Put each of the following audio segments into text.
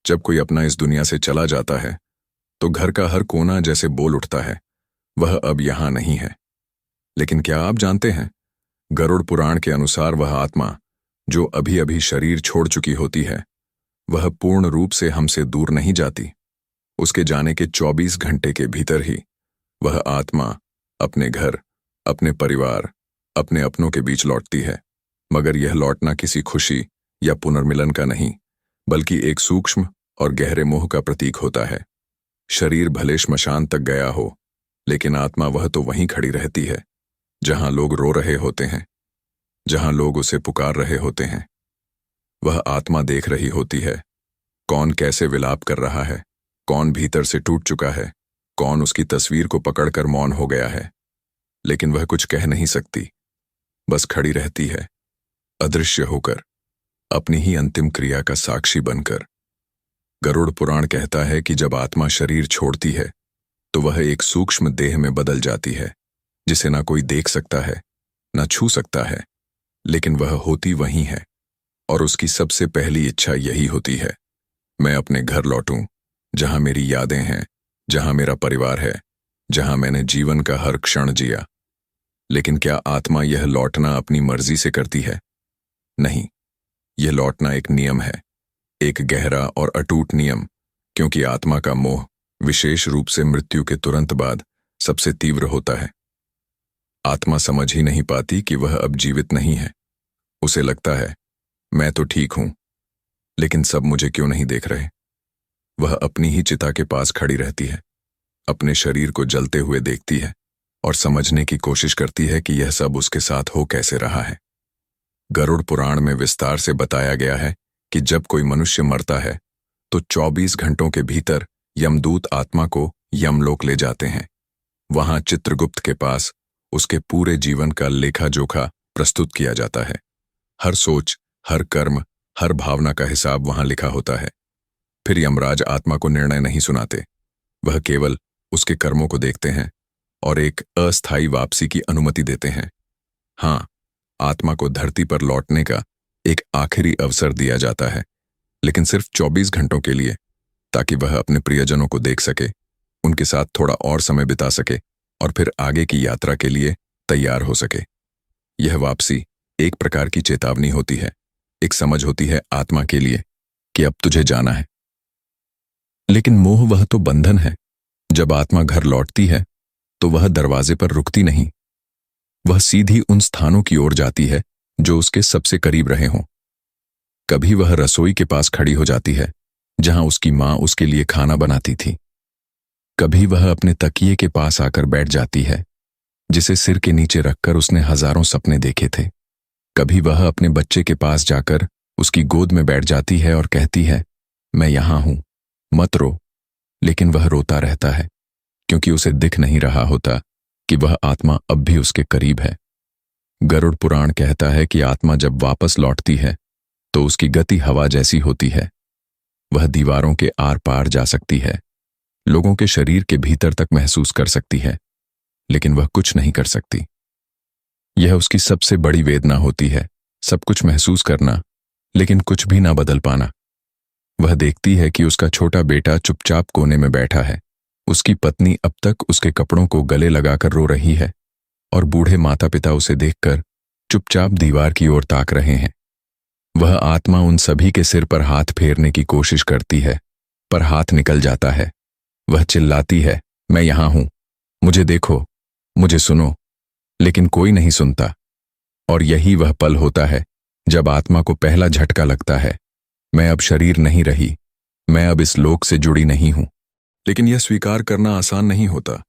जब कोई अपना इस दुनिया से चला जाता है तो घर का हर कोना जैसे बोल उठता है, वह अब यहां नहीं है। लेकिन क्या आप जानते हैं, गरुड़ पुराण के अनुसार वह आत्मा जो अभी अभी शरीर छोड़ चुकी होती है, वह पूर्ण रूप से हमसे दूर नहीं जाती। उसके जाने के 24 घंटे के भीतर ही वह आत्मा अपने घर, अपने परिवार, अपने अपनों के बीच लौटती है। मगर यह लौटना किसी खुशी या पुनर्मिलन का नहीं, बल्कि एक सूक्ष्म और गहरे मोह का प्रतीक होता है। शरीर भले श्मशान तक गया हो, लेकिन आत्मा वह तो वहीं खड़ी रहती है, जहां लोग रो रहे होते हैं, जहां लोग उसे पुकार रहे होते हैं। वह आत्मा देख रही होती है, कौन कैसे विलाप कर रहा है, कौन भीतर से टूट चुका है, कौन उसकी तस्वीर को पकड़कर मौन हो गया है। लेकिन वह कुछ कह नहीं सकती, बस खड़ी रहती है, अदृश्य होकर, अपनी ही अंतिम क्रिया का साक्षी बनकर। गरुड़ पुराण कहता है कि जब आत्मा शरीर छोड़ती है तो वह एक सूक्ष्म देह में बदल जाती है, जिसे ना कोई देख सकता है, ना छू सकता है, लेकिन वह होती वहीं है। और उसकी सबसे पहली इच्छा यही होती है, मैं अपने घर लौटूं, जहां मेरी यादें हैं, जहां मेरा परिवार है, जहां मैंने जीवन का हर क्षण जिया। लेकिन क्या आत्मा यह लौटना अपनी मर्जी से करती है? नहीं, यह लौटना एक नियम है, एक गहरा और अटूट नियम, क्योंकि आत्मा का मोह विशेष रूप से मृत्यु के तुरंत बाद सबसे तीव्र होता है। आत्मा समझ ही नहीं पाती कि वह अब जीवित नहीं है। उसे लगता है, मैं तो ठीक हूं, लेकिन सब मुझे क्यों नहीं देख रहे। वह अपनी ही चिता के पास खड़ी रहती है, अपने शरीर को जलते हुए देखती है और समझने की कोशिश करती है कि यह सब उसके साथ हो कैसे रहा है। गरुड़ पुराण में विस्तार से बताया गया है कि जब कोई मनुष्य मरता है तो 24 घंटों के भीतर यमदूत आत्मा को यमलोक ले जाते हैं। वहां चित्रगुप्त के पास उसके पूरे जीवन का लेखा जोखा प्रस्तुत किया जाता है। हर सोच, हर कर्म, हर भावना का हिसाब वहां लिखा होता है। फिर यमराज आत्मा को निर्णय नहीं सुनाते, वह केवल उसके कर्मों को देखते हैं और एक अस्थायी वापसी की अनुमति देते हैं। हाँ, आत्मा को धरती पर लौटने का एक आखिरी अवसर दिया जाता है, लेकिन सिर्फ 24 घंटों के लिए, ताकि वह अपने प्रियजनों को देख सके, उनके साथ थोड़ा और समय बिता सके और फिर आगे की यात्रा के लिए तैयार हो सके। यह वापसी एक प्रकार की चेतावनी होती है, एक समझ होती है आत्मा के लिए कि अब तुझे जाना है। लेकिन मोह वह तो बंधन है। जब आत्मा घर लौटती है तो वह दरवाजे पर रुकती नहीं, वह सीधी उन स्थानों की ओर जाती है जो उसके सबसे करीब रहे हों। कभी वह रसोई के पास खड़ी हो जाती है, जहां उसकी मां उसके लिए खाना बनाती थी। कभी वह अपने तकिए के पास आकर बैठ जाती है, जिसे सिर के नीचे रखकर उसने हजारों सपने देखे थे। कभी वह अपने बच्चे के पास जाकर उसकी गोद में बैठ जाती है और कहती है, मैं यहां हूं, मत रो। लेकिन वह रोता रहता है, क्योंकि उसे दिख नहीं रहा होता कि वह आत्मा अब भी उसके करीब है। गरुड़ पुराण कहता है कि आत्मा जब वापस लौटती है तो उसकी गति हवा जैसी होती है। वह दीवारों के आर पार जा सकती है, लोगों के शरीर के भीतर तक महसूस कर सकती है, लेकिन वह कुछ नहीं कर सकती। यह उसकी सबसे बड़ी वेदना होती है, सब कुछ महसूस करना, लेकिन कुछ भी ना बदल पाना। वह देखती है कि उसका छोटा बेटा चुपचाप कोने में बैठा है, उसकी पत्नी अब तक उसके कपड़ों को गले लगाकर रो रही है, और बूढ़े माता पिता उसे देखकर चुपचाप दीवार की ओर ताक रहे हैं। वह आत्मा उन सभी के सिर पर हाथ फेरने की कोशिश करती है, पर हाथ निकल जाता है। वह चिल्लाती है, मैं यहां हूं, मुझे देखो, मुझे सुनो, लेकिन कोई नहीं सुनता। और यही वह पल होता है जब आत्मा को पहला झटका लगता है, मैं अब शरीर नहीं रही, मैं अब इस लोक से जुड़ी नहीं हूं। लेकिन यह स्वीकार करना आसान नहीं होता।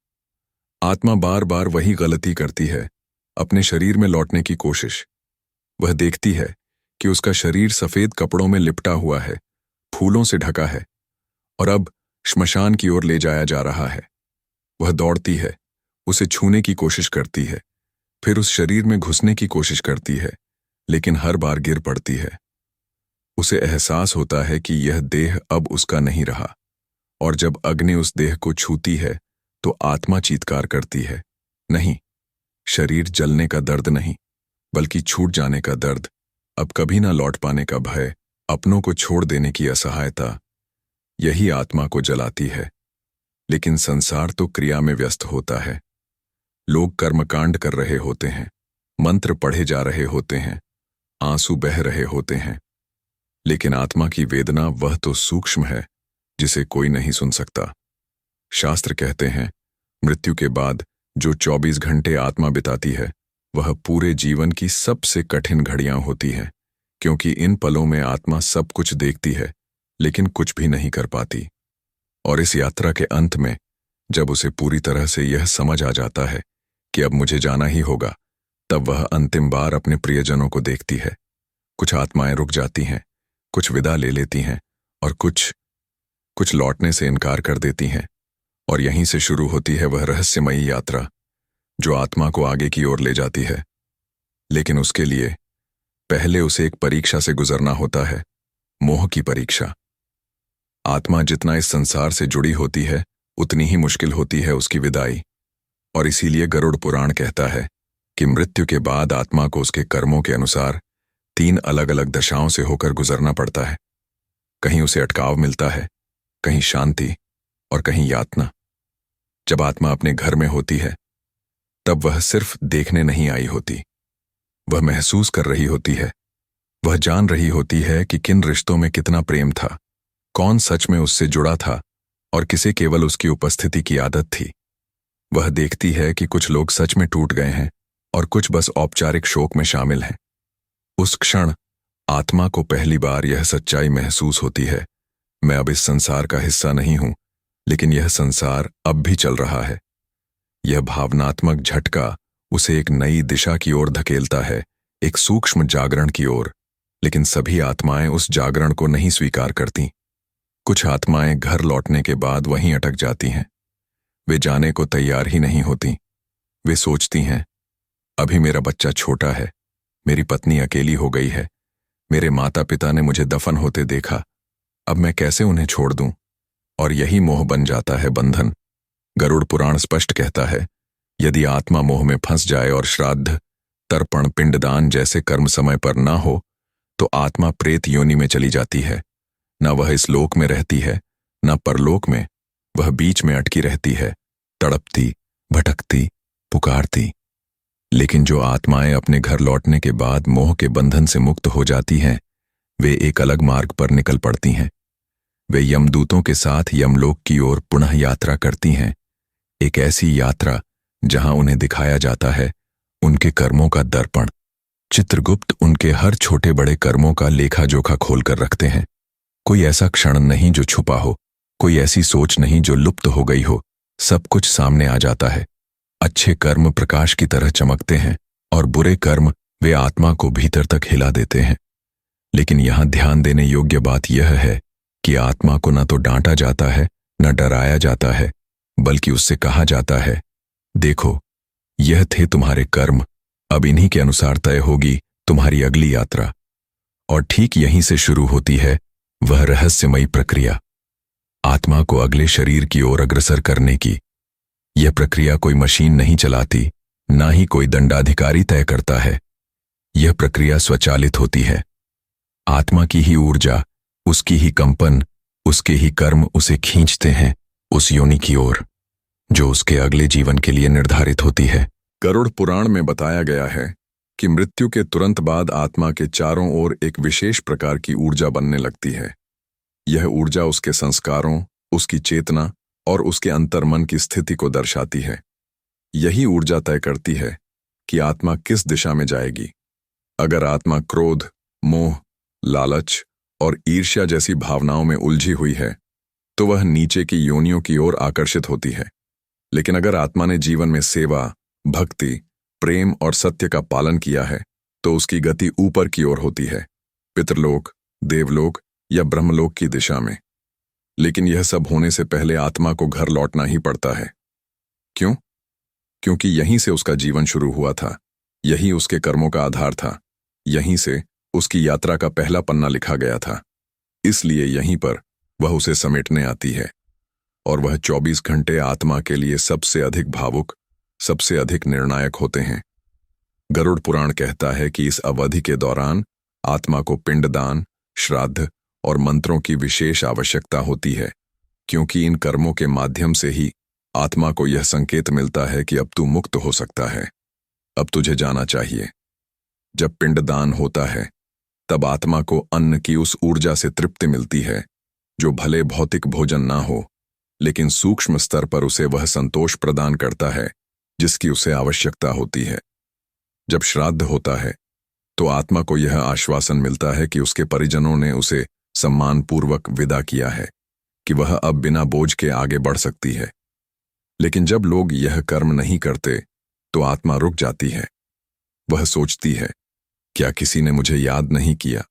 आत्मा बार बार वही गलती करती है, अपने शरीर में लौटने की कोशिश। वह देखती है कि उसका शरीर सफेद कपड़ों में लिपटा हुआ है, फूलों से ढका है, और अब श्मशान की ओर ले जाया जा रहा है। वह दौड़ती है, उसे छूने की कोशिश करती है, फिर उस शरीर में घुसने की कोशिश करती है, लेकिन हर बार गिर पड़ती है। उसे एहसास होता है कि यह देह अब उसका नहीं रहा, और जब अग्नि उस देह को छूती है तो आत्मा चीत्कार करती है, नहीं, शरीर जलने का दर्द नहीं, बल्कि छूट जाने का दर्द, अब कभी ना लौट पाने का भय, अपनों को छोड़ देने की असहायता। यही आत्मा को जलाती है। लेकिन संसार तो क्रिया में व्यस्त होता है। लोग कर्मकांड कर रहे होते हैं, मंत्र पढ़े जा रहे होते हैं, आंसू बह रहे होते हैं। लेकिन आत्मा की वेदना वह तो सूक्ष्म है जिसे कोई नहीं सुन सकता। शास्त्र कहते हैं, मृत्यु के बाद जो 24 घंटे आत्मा बिताती है वह पूरे जीवन की सबसे कठिन घड़ियां होती हैं, क्योंकि इन पलों में आत्मा सब कुछ देखती है लेकिन कुछ भी नहीं कर पाती। और इस यात्रा के अंत में जब उसे पूरी तरह से यह समझ आ जाता है कि अब मुझे जाना ही होगा, तब वह अंतिम बार अपने प्रियजनों को देखती है। कुछ आत्माएं रुक जाती हैं, कुछ विदा ले लेती हैं और कुछ लौटने से इनकार कर देती हैं। और यहीं से शुरू होती है वह रहस्यमयी यात्रा जो आत्मा को आगे की ओर ले जाती है। लेकिन उसके लिए पहले उसे एक परीक्षा से गुजरना होता है, मोह की परीक्षा। आत्मा जितना इस संसार से जुड़ी होती है उतनी ही मुश्किल होती है उसकी विदाई। और इसीलिए गरुड़ पुराण कहता है कि मृत्यु के बाद आत्मा को उसके कर्मों के अनुसार 3 अलग अलग दशाओं से होकर गुजरना पड़ता है। कहीं उसे अटकाव मिलता है, कहीं शांति और कहीं यातना। जब आत्मा अपने घर में होती है तब वह सिर्फ देखने नहीं आई होती, वह महसूस कर रही होती है। वह जान रही होती है कि किन रिश्तों में कितना प्रेम था, कौन सच में उससे जुड़ा था और किसे केवल उसकी उपस्थिति की आदत थी। वह देखती है कि कुछ लोग सच में टूट गए हैं और कुछ बस औपचारिक शोक में शामिल हैं। उस क्षण आत्मा को पहली बार यह सच्चाई महसूस होती है, मैं अब इस संसार का हिस्सा नहीं हूं, लेकिन यह संसार अब भी चल रहा है। यह भावनात्मक झटका उसे एक नई दिशा की ओर धकेलता है, एक सूक्ष्म जागरण की ओर। लेकिन सभी आत्माएं उस जागरण को नहीं स्वीकार करती। कुछ आत्माएं घर लौटने के बाद वहीं अटक जाती हैं। वे जाने को तैयार ही नहीं होती। वे सोचती हैं, अभी मेरा बच्चा छोटा है, मेरी पत्नी अकेली हो गई है, मेरे माता पिता ने मुझे दफन होते देखा, अब मैं कैसे उन्हें छोड़ दूं? और यही मोह बन जाता है बंधन। गरुड़ पुराण स्पष्ट कहता है, यदि आत्मा मोह में फंस जाए और श्राद्ध, तर्पण, पिंडदान जैसे कर्म समय पर ना हो तो आत्मा प्रेत योनि में चली जाती है। न वह इस लोक में रहती है, न परलोक में। वह बीच में अटकी रहती है, तड़पती, भटकती, पुकारती। लेकिन जो आत्माएं अपने घर लौटने के बाद मोह के बंधन से मुक्त हो जाती हैं, वे एक अलग मार्ग पर निकल पड़ती हैं। वे यमदूतों के साथ यमलोक की ओर पुनः यात्रा करती हैं, एक ऐसी यात्रा जहां उन्हें दिखाया जाता है उनके कर्मों का दर्पण। चित्रगुप्त उनके हर छोटे बड़े कर्मों का लेखा जोखा खोलकर रखते हैं। कोई ऐसा क्षण नहीं जो छुपा हो, कोई ऐसी सोच नहीं जो लुप्त हो गई हो। सब कुछ सामने आ जाता है। अच्छे कर्म प्रकाश की तरह चमकते हैं और बुरे कर्म वे आत्मा को भीतर तक हिला देते हैं। लेकिन यहां ध्यान देने योग्य बात यह है कि आत्मा को न तो डांटा जाता है, न डराया जाता है, बल्कि उससे कहा जाता है, देखो, यह थे तुम्हारे कर्म, अब इन्हीं के अनुसार तय होगी तुम्हारी अगली यात्रा। और ठीक यहीं से शुरू होती है वह रहस्यमयी प्रक्रिया, आत्मा को अगले शरीर की ओर अग्रसर करने की। यह प्रक्रिया कोई मशीन नहीं चलाती, ना ही कोई दंडाधिकारी तय करता है। यह प्रक्रिया स्वचालित होती है। आत्मा की ही ऊर्जा, उसकी ही कंपन, उसके ही कर्म उसे खींचते हैं उस योनि की ओर जो उसके अगले जीवन के लिए निर्धारित होती है। गरुड़ पुराण में बताया गया है कि मृत्यु के तुरंत बाद आत्मा के चारों ओर एक विशेष प्रकार की ऊर्जा बनने लगती है। यह ऊर्जा उसके संस्कारों, उसकी चेतना और उसके अंतर्मन की स्थिति को दर्शाती है। यही ऊर्जा तय करती है कि आत्मा किस दिशा में जाएगी। अगर आत्मा क्रोध, मोह, लालच और ईर्ष्या जैसी भावनाओं में उलझी हुई है तो वह नीचे की योनियों की ओर आकर्षित होती है। लेकिन अगर आत्मा ने जीवन में सेवा, भक्ति, प्रेम और सत्य का पालन किया है तो उसकी गति ऊपर की ओर होती है, पितरलोक, देवलोक या ब्रह्मलोक की दिशा में। लेकिन यह सब होने से पहले आत्मा को घर लौटना ही पड़ता है। क्यों? क्योंकि यहीं से उसका जीवन शुरू हुआ था, यही उसके कर्मों का आधार था, यहीं से उसकी यात्रा का पहला पन्ना लिखा गया था। इसलिए यहीं पर वह उसे समेटने आती है। और वह 24 घंटे आत्मा के लिए सबसे अधिक भावुक, सबसे अधिक निर्णायक होते हैं। गरुड़ पुराण कहता है कि इस अवधि के दौरान आत्मा को पिंडदान, श्राद्ध और मंत्रों की विशेष आवश्यकता होती है, क्योंकि इन कर्मों के माध्यम से ही आत्मा को यह संकेत मिलता है कि अब तू मुक्त हो सकता है, अब तुझे जाना चाहिए। जब पिंडदान होता है तब आत्मा को अन्न की उस ऊर्जा से तृप्ति मिलती है जो भले भौतिक भोजन ना हो, लेकिन सूक्ष्म स्तर पर उसे वह संतोष प्रदान करता है जिसकी उसे आवश्यकता होती है। जब श्राद्ध होता है तो आत्मा को यह आश्वासन मिलता है कि उसके परिजनों ने उसे सम्मानपूर्वक विदा किया है, कि वह अब बिना बोझ के आगे बढ़ सकती है। लेकिन जब लोग यह कर्म नहीं करते तो आत्मा रुक जाती है। वह सोचती है, क्या किसी ने मुझे याद नहीं किया?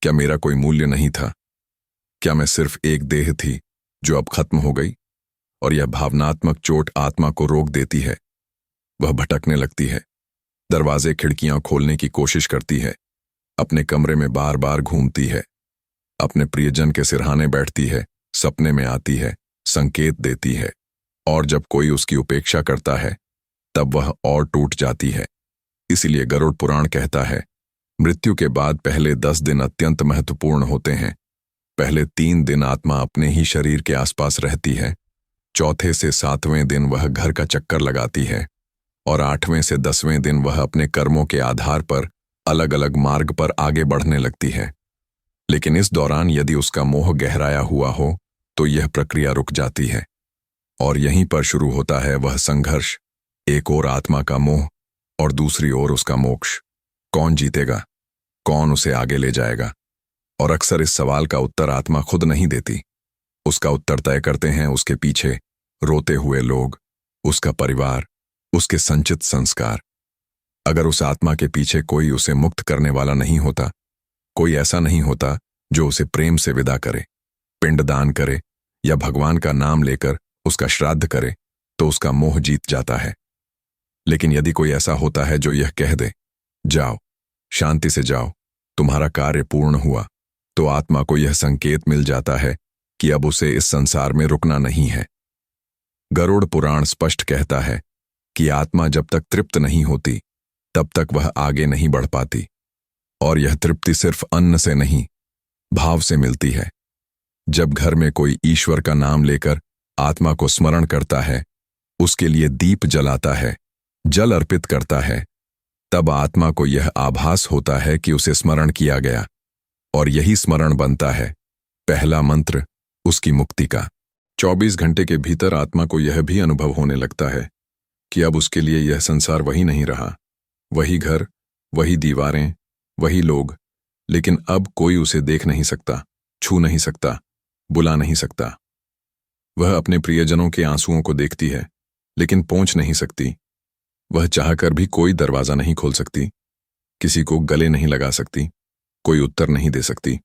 क्या मेरा कोई मूल्य नहीं था? क्या मैं सिर्फ एक देह थी जो अब खत्म हो गई? और यह भावनात्मक चोट आत्मा को रोक देती है। वह भटकने लगती है, दरवाजे खिड़कियां खोलने की कोशिश करती है, अपने कमरे में बार बार घूमती है, अपने प्रियजन के सिरहाने बैठती है, सपने में आती है, संकेत देती है, और जब कोई उसकी उपेक्षा करता है तब वह और टूट जाती है। इसीलिए गरुड़ पुराण कहता है, मृत्यु के बाद पहले 10 दिन अत्यंत महत्वपूर्ण होते हैं। पहले 3 दिन आत्मा अपने ही शरीर के आसपास रहती है, चौथे से 7वें दिन वह घर का चक्कर लगाती है, और 8वें से 10वें दिन वह अपने कर्मों के आधार पर अलग अलग मार्ग पर आगे बढ़ने लगती है। लेकिन इस दौरान यदि उसका मोह गहराया हुआ हो तो यह प्रक्रिया रुक जाती है, और यहीं पर शुरू होता है वह संघर्ष, एक ओर आत्मा का मोह और दूसरी ओर उसका मोक्ष। कौन जीतेगा? कौन उसे आगे ले जाएगा? और अक्सर इस सवाल का उत्तर आत्मा खुद नहीं देती। उसका उत्तर तय करते हैं उसके पीछे रोते हुए लोग, उसका परिवार, उसके संचित संस्कार। अगर उस आत्मा के पीछे कोई उसे मुक्त करने वाला नहीं होता, कोई ऐसा नहीं होता जो उसे प्रेम से विदा करे, पिंडदान करे या भगवान का नाम लेकर उसका श्राद्ध करे, तो उसका मोह जीत जाता है। लेकिन यदि कोई ऐसा होता है जो यह कह दे, जाओ, शांति से जाओ, तुम्हारा कार्य पूर्ण हुआ, तो आत्मा को यह संकेत मिल जाता है कि अब उसे इस संसार में रुकना नहीं है। गरुड़ पुराण स्पष्ट कहता है कि आत्मा जब तक तृप्त नहीं होती तब तक वह आगे नहीं बढ़ पाती, और यह तृप्ति सिर्फ अन्न से नहीं, भाव से मिलती है। जब घर में कोई ईश्वर का नाम लेकर आत्मा को स्मरण करता है, उसके लिए दीप जलाता है, जल अर्पित करता है, तब आत्मा को यह आभास होता है कि उसे स्मरण किया गया, और यही स्मरण बनता है पहला मंत्र उसकी मुक्ति का। 24 घंटे के भीतर आत्मा को यह भी अनुभव होने लगता है कि अब उसके लिए यह संसार वही नहीं रहा, वही घर, वही दीवारें, वही लोग, लेकिन अब कोई उसे देख नहीं सकता, छू नहीं सकता, बुला नहीं सकता। वह अपने प्रियजनों के आंसुओं को देखती है, लेकिन पहुंच नहीं सकती। वह चाहकर भी कोई दरवाजा नहीं खोल सकती, किसी को गले नहीं लगा सकती, कोई उत्तर नहीं दे सकती।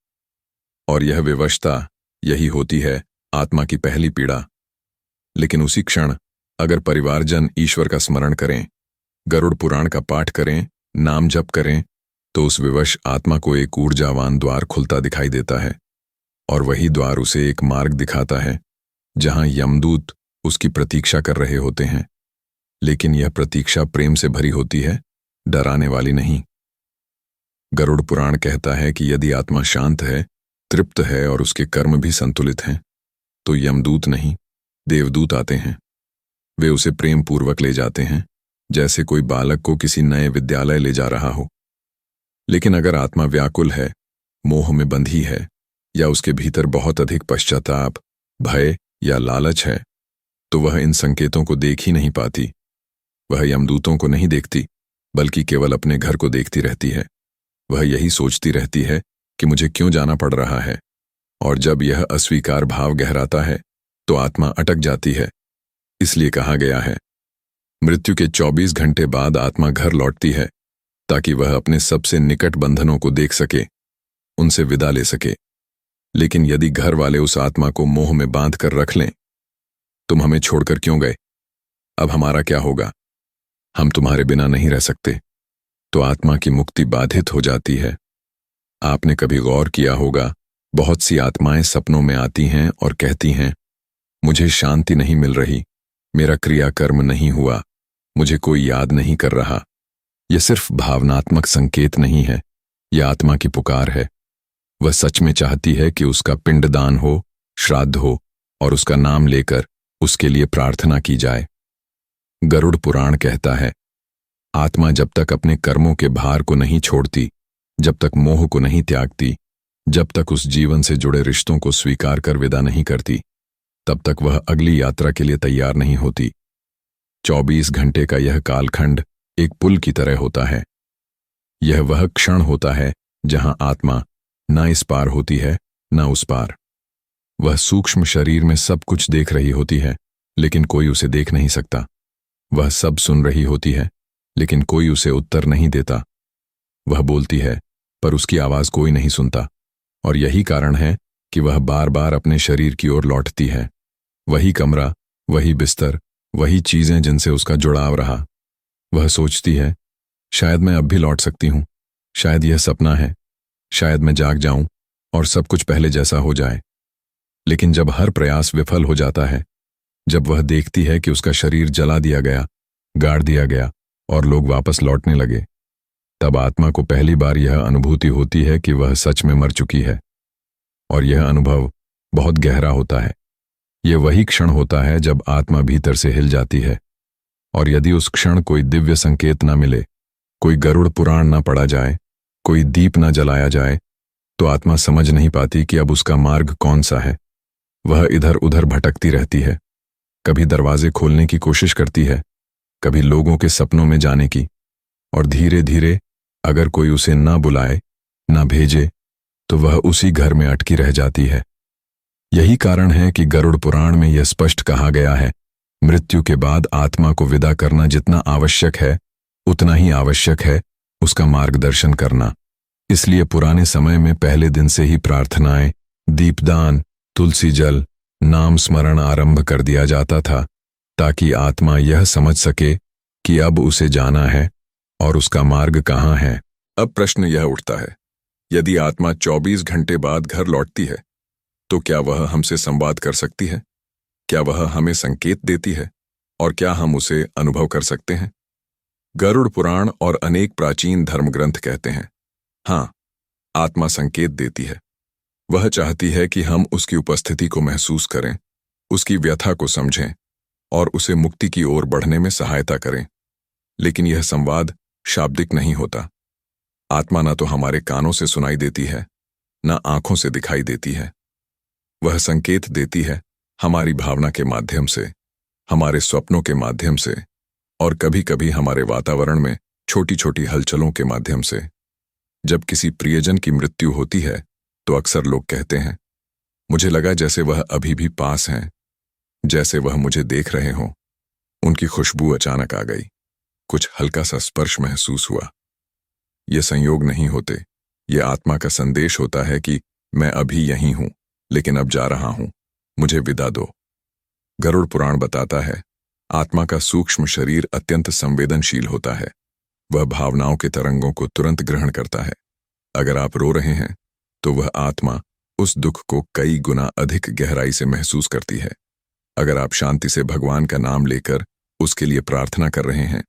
और यह विवशता, यही होती है आत्मा की पहली पीड़ा। लेकिन उसी क्षण अगर परिवारजन ईश्वर का स्मरण करें, गरुड़ पुराण का पाठ करें, नाम जप करें, तो उस विवश आत्मा को एक ऊर्जावान द्वार खुलता दिखाई देता है, और वही द्वार उसे एक मार्ग दिखाता है जहां यमदूत उसकी प्रतीक्षा कर रहे होते हैं। लेकिन यह प्रतीक्षा प्रेम से भरी होती है, डराने वाली नहीं। गरुड़ पुराण कहता है कि यदि आत्मा शांत है, तृप्त है और उसके कर्म भी संतुलित हैं, तो यमदूत नहीं, देवदूत आते हैं। वे उसे प्रेम पूर्वक ले जाते हैं, जैसे कोई बालक को किसी नए विद्यालय ले जा रहा हो। लेकिन अगर आत्मा व्याकुल है, मोह में बंधी है, या उसके भीतर बहुत अधिक पश्चाताप, भय या लालच है, तो वह इन संकेतों को देख ही नहीं पाती। वह यमदूतों को नहीं देखती, बल्कि केवल अपने घर को देखती रहती है। वह यही सोचती रहती है कि मुझे क्यों जाना पड़ रहा है, और जब यह अस्वीकार भाव गहराता है तो आत्मा अटक जाती है। इसलिए कहा गया है, मृत्यु के 24 घंटे बाद आत्मा घर लौटती है, ताकि वह अपने सबसे निकट बंधनों को देख सके, उनसे विदा ले सके। लेकिन यदि घर वाले उस आत्मा को मोह में बांध कर रख लें, तुम हमें छोड़कर क्यों गए? अब हमारा क्या होगा? हम तुम्हारे बिना नहीं रह सकते, तो आत्मा की मुक्ति बाधित हो जाती है। आपने कभी गौर किया होगा, बहुत सी आत्माएं सपनों में आती हैं और कहती हैं, मुझे शांति नहीं मिल रही, मेरा क्रियाकर्म नहीं हुआ, मुझे कोई याद नहीं कर रहा। यह सिर्फ भावनात्मक संकेत नहीं है, यह आत्मा की पुकार है। वह सच में चाहती है कि उसका पिंडदान हो, श्राद्ध हो और उसका नाम लेकर उसके लिए प्रार्थना की जाए। गरुड़ पुराण कहता है, आत्मा जब तक अपने कर्मों के भार को नहीं छोड़ती, जब तक मोह को नहीं त्यागती, जब तक उस जीवन से जुड़े रिश्तों को स्वीकार कर विदा नहीं करती, तब तक वह अगली यात्रा के लिए तैयार नहीं होती। 24 घंटे का यह कालखंड एक पुल की तरह होता है। यह वह क्षण होता है जहां आत्मा न इस पार होती है न उस पार। वह सूक्ष्म शरीर में सब कुछ देख रही होती है, लेकिन कोई उसे देख नहीं सकता। वह सब सुन रही होती है, लेकिन कोई उसे उत्तर नहीं देता। वह बोलती है, पर उसकी आवाज कोई नहीं सुनता। और यही कारण है कि वह बार बार अपने शरीर की ओर लौटती है। वही कमरा, वही बिस्तर, वही चीजें जिनसे उसका जुड़ाव रहा। वह सोचती है, शायद मैं अब भी लौट सकती हूं, शायद यह सपना है, शायद मैं जाग जाऊं और सब कुछ पहले जैसा हो जाए। लेकिन जब हर प्रयास विफल हो जाता है, जब वह देखती है कि उसका शरीर जला दिया गया, गाड़ दिया गया और लोग वापस लौटने लगे, तब आत्मा को पहली बार यह अनुभूति होती है कि वह सच में मर चुकी है। और यह अनुभव बहुत गहरा होता है। यह वही क्षण होता है जब आत्मा भीतर से हिल जाती है। और यदि उस क्षण कोई दिव्य संकेत न मिले, कोई गरुड़ पुराण न पढ़ा जाए, कोई दीप न जलाया जाए, तो आत्मा समझ नहीं पाती कि अब उसका मार्ग कौन सा है। वह इधर उधर भटकती रहती है। कभी दरवाजे खोलने की कोशिश करती है, कभी लोगों के सपनों में जाने की, और धीरे धीरे अगर कोई उसे न बुलाए, न भेजे, तो वह उसी घर में अटकी रह जाती है। यही कारण है कि गरुड़ पुराण में यह स्पष्ट कहा गया है, मृत्यु के बाद आत्मा को विदा करना जितना आवश्यक है, उतना ही आवश्यक है उसका मार्गदर्शन करना। इसलिए पुराने समय में पहले दिन से ही प्रार्थनाएं, दीपदान, तुलसी जल, नाम स्मरण आरंभ कर दिया जाता था, ताकि आत्मा यह समझ सके कि अब उसे जाना है और उसका मार्ग कहाँ है। अब प्रश्न यह उठता है, यदि आत्मा 24 घंटे बाद घर लौटती है, तो क्या वह हमसे संवाद कर सकती है? क्या वह हमें संकेत देती है? और क्या हम उसे अनुभव कर सकते हैं? गरुड़ पुराण और अनेक प्राचीन धर्मग्रंथ कहते हैं, हाँ, आत्मा संकेत देती है। वह चाहती है कि हम उसकी उपस्थिति को महसूस करें, उसकी व्यथा को समझें और उसे मुक्ति की ओर बढ़ने में सहायता करें। लेकिन यह संवाद शाब्दिक नहीं होता। आत्मा न तो हमारे कानों से सुनाई देती है, न आंखों से दिखाई देती है। वह संकेत देती है हमारी भावना के माध्यम से, हमारे स्वप्नों के माध्यम से और कभी-कभी हमारे वातावरण में छोटी छोटी हलचलों के माध्यम से। जब किसी प्रियजन की मृत्यु होती है, तो अक्सर लोग कहते हैं, मुझे लगा जैसे वह अभी भी पास हैं, जैसे वह मुझे देख रहे हों। उनकी खुशबू अचानक आ गई, कुछ हल्का सा स्पर्श महसूस हुआ। ये संयोग नहीं होते, ये आत्मा का संदेश होता है कि मैं अभी यहीं हूं, लेकिन अब जा रहा हूं, मुझे विदा दो। गरुड़ पुराण बताता है, आत्मा का सूक्ष्म शरीर अत्यंत संवेदनशील होता है। वह भावनाओं के तरंगों को तुरंत ग्रहण करता है। अगर आप रो रहे हैं, तो वह आत्मा उस दुख को कई गुना अधिक गहराई से महसूस करती है। अगर आप शांति से भगवान का नाम लेकर उसके लिए प्रार्थना कर रहे हैं,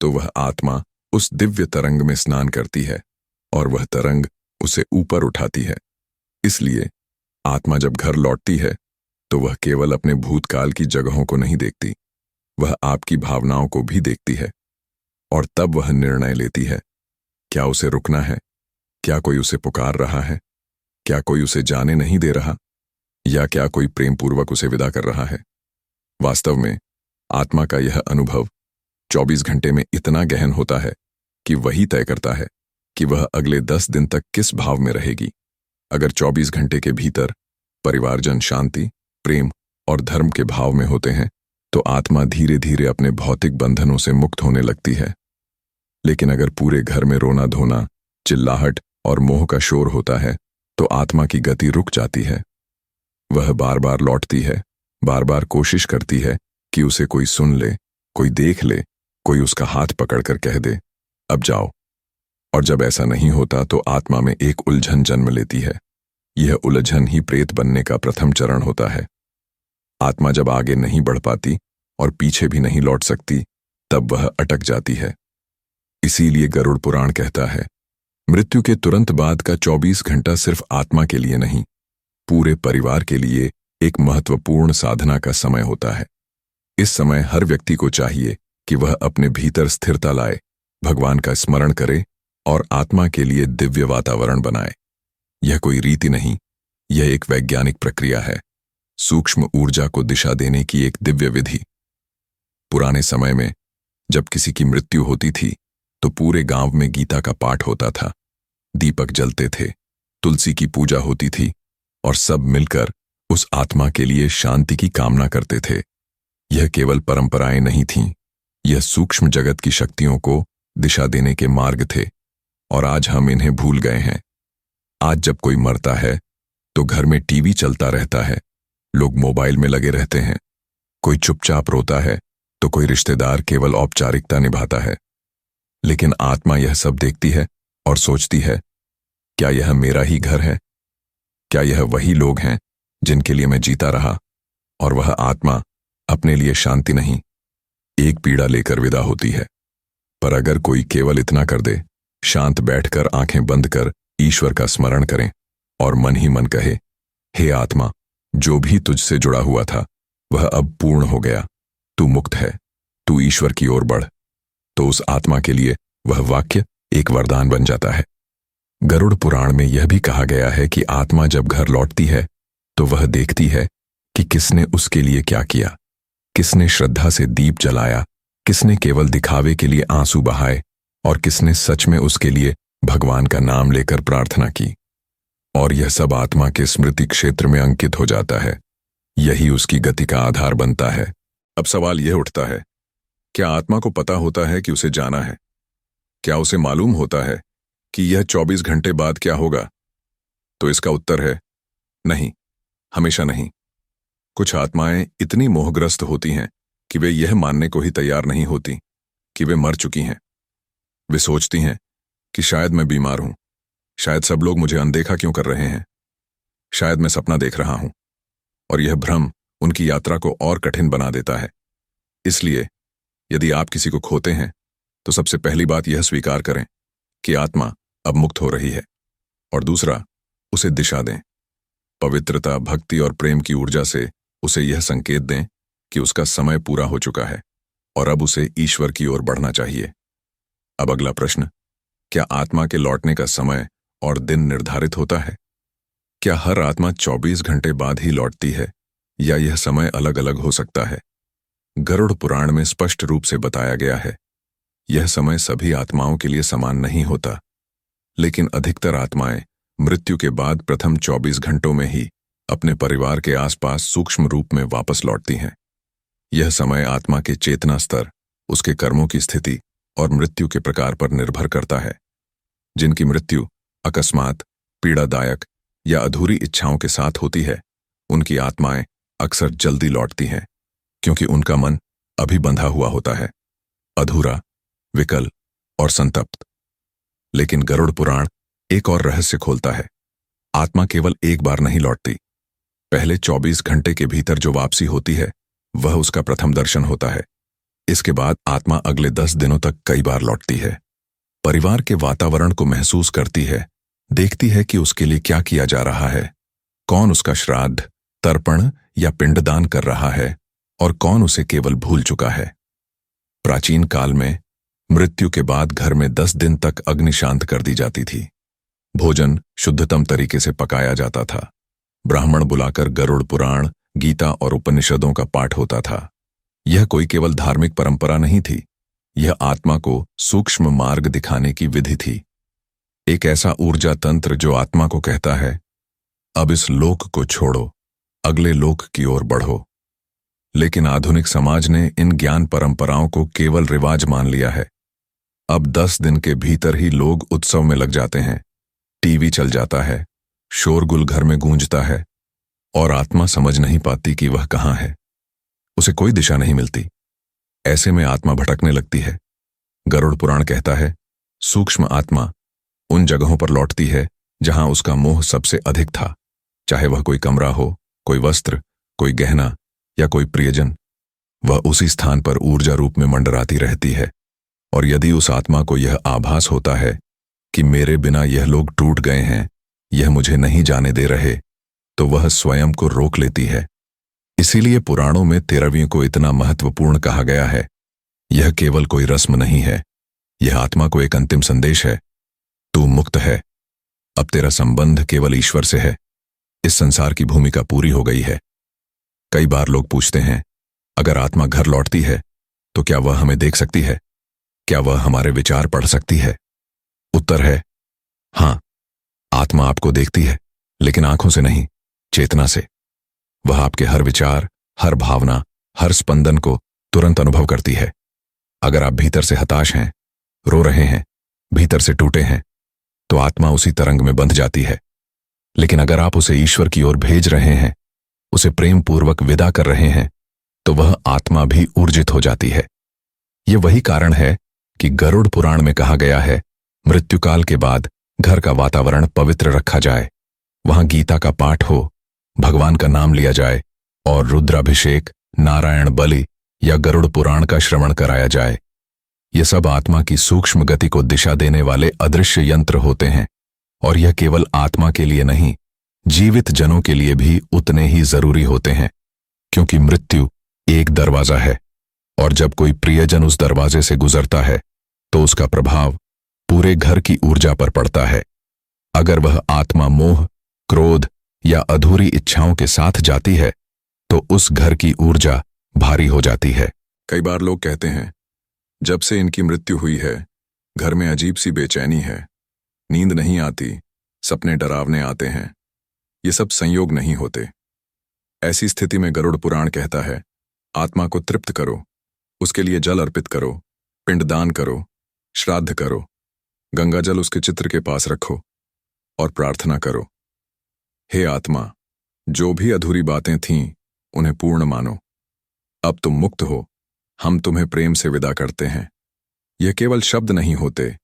तो वह आत्मा उस दिव्य तरंग में स्नान करती है और वह तरंग उसे ऊपर उठाती है। इसलिए आत्मा जब घर लौटती है, तो वह केवल अपने भूतकाल की जगहों को नहीं देखती, वह आपकी भावनाओं को भी देखती है। और तब वह निर्णय लेती है, क्या उसे रुकना है? क्या कोई उसे पुकार रहा है? क्या कोई उसे जाने नहीं दे रहा? या क्या कोई प्रेमपूर्वक उसे विदा कर रहा है? वास्तव में आत्मा का यह अनुभव 24 घंटे में इतना गहन होता है कि वही तय करता है कि वह अगले 10 दिन तक किस भाव में रहेगी। अगर 24 घंटे के भीतर परिवारजन शांति, प्रेम और धर्म के भाव में होते हैं, तो आत्मा धीरे धीरे अपने भौतिक बंधनों से मुक्त होने लगती है। लेकिन अगर पूरे घर में रोना धोना, चिल्लाहट और मोह का शोर होता है, तो आत्मा की गति रुक जाती है। वह बार बार लौटती है, बार बार कोशिश करती है कि उसे कोई सुन ले, कोई देख ले, कोई उसका हाथ पकड़कर कह दे, अब जाओ। और जब ऐसा नहीं होता, तो आत्मा में एक उलझन जन्म लेती है। यह उलझन ही प्रेत बनने का प्रथम चरण होता है। आत्मा जब आगे नहीं बढ़ पाती और पीछे भी नहीं लौट सकती, तब वह अटक जाती है। इसीलिए गरुड़ पुराण कहता है, मृत्यु के तुरंत बाद का 24 घंटा सिर्फ आत्मा के लिए नहीं, पूरे परिवार के लिए एक महत्वपूर्ण साधना का समय होता है। इस समय हर व्यक्ति को चाहिए कि वह अपने भीतर स्थिरता लाए, भगवान का स्मरण करे और आत्मा के लिए दिव्य वातावरण बनाए। यह कोई रीति नहीं, यह एक वैज्ञानिक प्रक्रिया है, सूक्ष्म ऊर्जा को दिशा देने की एक दिव्य विधि। पुराने समय में जब किसी की मृत्यु होती थी तो पूरे गांव में गीता का पाठ होता था, दीपक जलते थे, तुलसी की पूजा होती थी और सब मिलकर उस आत्मा के लिए शांति की कामना करते थे। यह केवल परंपराएं नहीं थीं, यह सूक्ष्म जगत की शक्तियों को दिशा देने के मार्ग थे और आज हम इन्हें भूल गए हैं। आज जब कोई मरता है तो घर में टीवी चलता रहता है, लोग मोबाइल में लगे रहते हैं, कोई चुपचाप रोता है तो कोई रिश्तेदार केवल औपचारिकता निभाता है। लेकिन आत्मा यह सब देखती है और सोचती है, क्या यह मेरा ही घर है? क्या यह वही लोग हैं जिनके लिए मैं जीता रहा? और वह आत्मा अपने लिए शांति नहीं, एक पीड़ा लेकर विदा होती है। पर अगर कोई केवल इतना कर दे, शांत बैठकर आंखें बंद कर ईश्वर का स्मरण करें और मन ही मन कहे, हे आत्मा, जो भी तुझसे जुड़ा हुआ था वह अब पूर्ण हो गया, तू मुक्त है, तू ईश्वर की ओर बढ़, तो उस आत्मा के लिए वह वाक्य एक वरदान बन जाता है। गरुड़ पुराण में यह भी कहा गया है कि आत्मा जब घर लौटती है तो वह देखती है कि किसने उसके लिए क्या किया, किसने श्रद्धा से दीप जलाया, किसने केवल दिखावे के लिए आंसू बहाए और किसने सच में उसके लिए भगवान का नाम लेकर प्रार्थना की। और यह सब आत्मा के स्मृति क्षेत्र में अंकित हो जाता है। यही उसकी गति का आधार बनता है। अब सवाल यह उठता है, क्या आत्मा को पता होता है कि उसे जाना है? क्या उसे मालूम होता है कि यह 24 घंटे बाद क्या होगा? तो इसका उत्तर है नहीं, हमेशा नहीं। कुछ आत्माएं इतनी मोहग्रस्त होती हैं कि वे यह मानने को ही तैयार नहीं होती कि वे मर चुकी हैं। वे सोचती हैं कि शायद मैं बीमार हूं, शायद सब लोग मुझे अनदेखा क्यों कर रहे हैं, शायद मैं सपना देख रहा हूं। और यह भ्रम उनकी यात्रा को और कठिन बना देता है। इसलिए यदि आप किसी को खोते हैं तो सबसे पहली बात यह स्वीकार करें कि आत्मा अब मुक्त हो रही है, और दूसरा, उसे दिशा दें। पवित्रता, भक्ति और प्रेम की ऊर्जा से उसे यह संकेत दें कि उसका समय पूरा हो चुका है और अब उसे ईश्वर की ओर बढ़ना चाहिए। अब अगला प्रश्न, क्या आत्मा के लौटने का समय और दिन निर्धारित होता है? क्या हर आत्मा 24 घंटे बाद ही लौटती है या यह समय अलग अलग हो सकता है? गरुड़ पुराण में स्पष्ट रूप से बताया गया है, यह समय सभी आत्माओं के लिए समान नहीं होता, लेकिन अधिकतर आत्माएं मृत्यु के बाद प्रथम 24 घंटों में ही अपने परिवार के आसपास सूक्ष्म रूप में वापस लौटती हैं। यह समय आत्मा के चेतना स्तर, उसके कर्मों की स्थिति और मृत्यु के प्रकार पर निर्भर करता है। जिनकी मृत्यु अकस्मात, पीड़ादायक या अधूरी इच्छाओं के साथ होती है, उनकी आत्माएं अक्सर जल्दी लौटती हैं, क्योंकि उनका मन अभी बंधा हुआ होता है, अधूरा, विकल और संतप्त। लेकिन गरुड़ पुराण एक और रहस्य खोलता है। आत्मा केवल एक बार नहीं लौटती। पहले 24 घंटे के भीतर जो वापसी होती है वह उसका प्रथम दर्शन होता है। इसके बाद आत्मा अगले 10 दिनों तक कई बार लौटती है। परिवार के वातावरण को महसूस करती है, देखती है कि उसके लिए क्या किया जा रहा है, कौन उसका श्राद्ध, तर्पण या पिंडदान कर रहा है और कौन उसे केवल भूल चुका है। प्राचीन काल में मृत्यु के बाद घर में 10 दिन तक अग्नि शांत कर दी जाती थी। भोजन शुद्धतम तरीके से पकाया जाता था। ब्राह्मण बुलाकर गरुड़ पुराण, गीता और उपनिषदों का पाठ होता था। यह कोई केवल धार्मिक परंपरा नहीं थी, यह आत्मा को सूक्ष्म मार्ग दिखाने की विधि थी। एक ऐसा ऊर्जा तंत्र जो आत्मा को कहता है, अब इस लोक को छोड़ो, अगले लोक की ओर बढ़ो। लेकिन आधुनिक समाज ने इन ज्ञान परंपराओं को केवल रिवाज मान लिया है। अब 10 दिन के भीतर ही लोग उत्सव में लग जाते हैं, टीवी चल जाता है, शोरगुल घर में गूंजता है और आत्मा समझ नहीं पाती कि वह कहाँ है। उसे कोई दिशा नहीं मिलती। ऐसे में आत्मा भटकने लगती है। गरुड़ पुराण कहता है, सूक्ष्म आत्मा उन जगहों पर लौटती है जहां उसका मोह सबसे अधिक था, चाहे वह कोई कमरा हो, कोई वस्त्र, कोई गहना या कोई प्रियजन। वह उसी स्थान पर ऊर्जा रूप में मंडराती रहती है। और यदि उस आत्मा को यह आभास होता है कि मेरे बिना यह लोग टूट गए हैं, यह मुझे नहीं जाने दे रहे, तो वह स्वयं को रोक लेती है। इसीलिए पुराणों में तेरहवीं को इतना महत्वपूर्ण कहा गया है। यह केवल कोई रस्म नहीं है, यह आत्मा को एक अंतिम संदेश है। तू मुक्त है, अब तेरा संबंध केवल ईश्वर से है। इस संसार की भूमिका पूरी हो गई है। कई बार लोग पूछते हैं, अगर आत्मा घर लौटती है तो क्या वह हमें देख सकती है? क्या वह हमारे विचार पढ़ सकती है? उत्तर है हाँ, आत्मा आपको देखती है, लेकिन आंखों से नहीं, चेतना से। वह आपके हर विचार, हर भावना, हर स्पंदन को तुरंत अनुभव करती है। अगर आप भीतर से हताश हैं, रो रहे हैं, भीतर से टूटे हैं, तो आत्मा उसी तरंग में बंध जाती है। लेकिन अगर आप उसे ईश्वर की ओर भेज रहे हैं, उसे प्रेम पूर्वक विदा कर रहे हैं, तो वह आत्मा भी ऊर्जित हो जाती है। यह वही कारण है कि गरुड़ पुराण में कहा गया है, मृत्युकाल के बाद घर का वातावरण पवित्र रखा जाए, वहां गीता का पाठ हो, भगवान का नाम लिया जाए और रुद्राभिषेक, नारायण बलि या गरुड़ पुराण का श्रवण कराया जाए। ये सब आत्मा की सूक्ष्म गति को दिशा देने वाले अदृश्य यंत्र होते हैं, और यह केवल आत्मा के लिए नहीं, जीवित जनों के लिए भी उतने ही जरूरी होते हैं। क्योंकि मृत्यु एक दरवाजा है, और जब कोई प्रियजन उस दरवाजे से गुजरता है तो उसका प्रभाव पूरे घर की ऊर्जा पर पड़ता है। अगर वह आत्मा मोह, क्रोध या अधूरी इच्छाओं के साथ जाती है तो उस घर की ऊर्जा भारी हो जाती है। कई बार लोग कहते हैं, जब से इनकी मृत्यु हुई है घर में अजीब सी बेचैनी है, नींद नहीं आती, सपने डरावने आते हैं। ये सब संयोग नहीं होते। ऐसी स्थिति में गरुड़ पुराण कहता है, आत्मा को तृप्त करो, उसके लिए जल अर्पित करो, पिंडदान करो, श्राद्ध करो, गंगा जल उसके चित्र के पास रखो और प्रार्थना करो। हे आत्मा, जो भी अधूरी बातें थीं उन्हें पूर्ण मानो। अब तुम मुक्त हो, हम तुम्हें प्रेम से विदा करते हैं। यह केवल शब्द नहीं होते,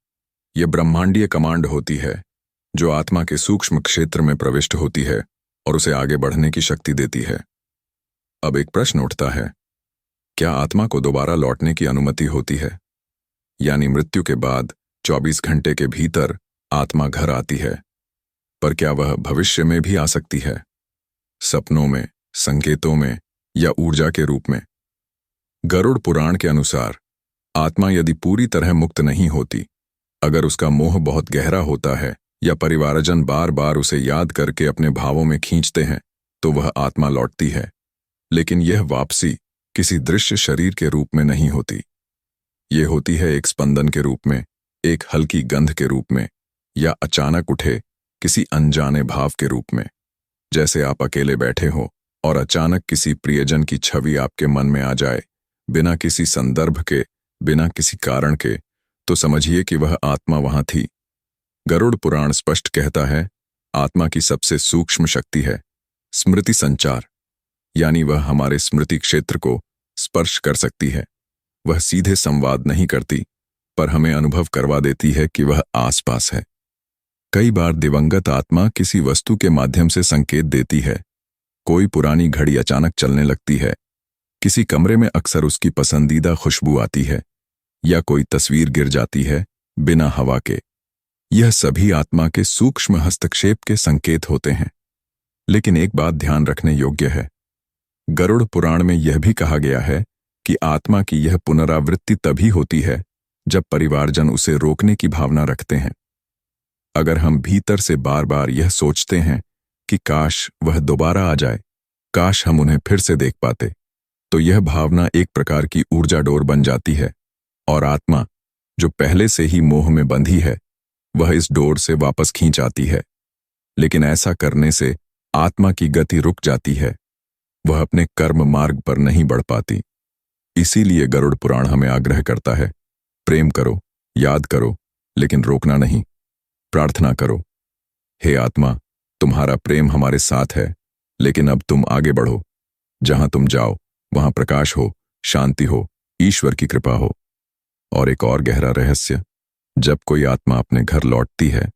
यह ब्रह्मांडीय कमांड होती है जो आत्मा के सूक्ष्म क्षेत्र में प्रविष्ट होती है और उसे आगे बढ़ने की शक्ति देती है। अब एक प्रश्न उठता है, क्या आत्मा को दोबारा लौटने की अनुमति होती है? यानी मृत्यु के बाद 24 घंटे के भीतर आत्मा घर आती है, पर क्या वह भविष्य में भी आ सकती है? सपनों में, संकेतों में या ऊर्जा के रूप में? गरुड़ पुराण के अनुसार आत्मा यदि पूरी तरह मुक्त नहीं होती, अगर उसका मोह बहुत गहरा होता है या परिवारजन बार बार उसे याद करके अपने भावों में खींचते हैं, तो वह आत्मा लौटती है। लेकिन यह वापसी किसी दृश्य शरीर के रूप में नहीं होती। ये होती है एक स्पंदन के रूप में, एक हल्की गंध के रूप में, या अचानक उठे किसी अनजाने भाव के रूप में। जैसे आप अकेले बैठे हो और अचानक किसी प्रियजन की छवि आपके मन में आ जाए, बिना किसी संदर्भ के, बिना किसी कारण के, तो समझिए कि वह आत्मा वहां थी। गरुड़ पुराण स्पष्ट कहता है, आत्मा की सबसे सूक्ष्म शक्ति है स्मृति संचार, यानी वह हमारे स्मृति क्षेत्र को स्पर्श कर सकती है। वह सीधे संवाद नहीं करती, पर हमें अनुभव करवा देती है कि वह आसपास है। कई बार दिवंगत आत्मा किसी वस्तु के माध्यम से संकेत देती है। कोई पुरानी घड़ी अचानक चलने लगती है, किसी कमरे में अक्सर उसकी पसंदीदा खुशबू आती है, या कोई तस्वीर गिर जाती है बिना हवा के। यह सभी आत्मा के सूक्ष्म हस्तक्षेप के संकेत होते हैं। लेकिन एक बात ध्यान रखने योग्य है, गरुड़ पुराण में यह भी कहा गया है कि आत्मा की यह पुनरावृत्ति तभी होती है जब परिवारजन उसे रोकने की भावना रखते हैं। अगर हम भीतर से बार बार यह सोचते हैं कि काश वह दोबारा आ जाए, काश हम उन्हें फिर से देख पाते, तो यह भावना एक प्रकार की ऊर्जा डोर बन जाती है, और आत्मा जो पहले से ही मोह में बंधी है, वह इस डोर से वापस खींच आती है। लेकिन ऐसा करने से आत्मा की गति रुक जाती है, वह अपने कर्म मार्ग पर नहीं बढ़ पाती। इसीलिए गरुड़ पुराण हमें आग्रह करता है, प्रेम करो, याद करो, लेकिन रोकना नहीं। प्रार्थना करो, हे आत्मा, तुम्हारा प्रेम हमारे साथ है, लेकिन अब तुम आगे बढ़ो। जहां तुम जाओ वहां प्रकाश हो, शांति हो, ईश्वर की कृपा हो। और एक और गहरा रहस्य, जब कोई आत्मा अपने घर लौटती है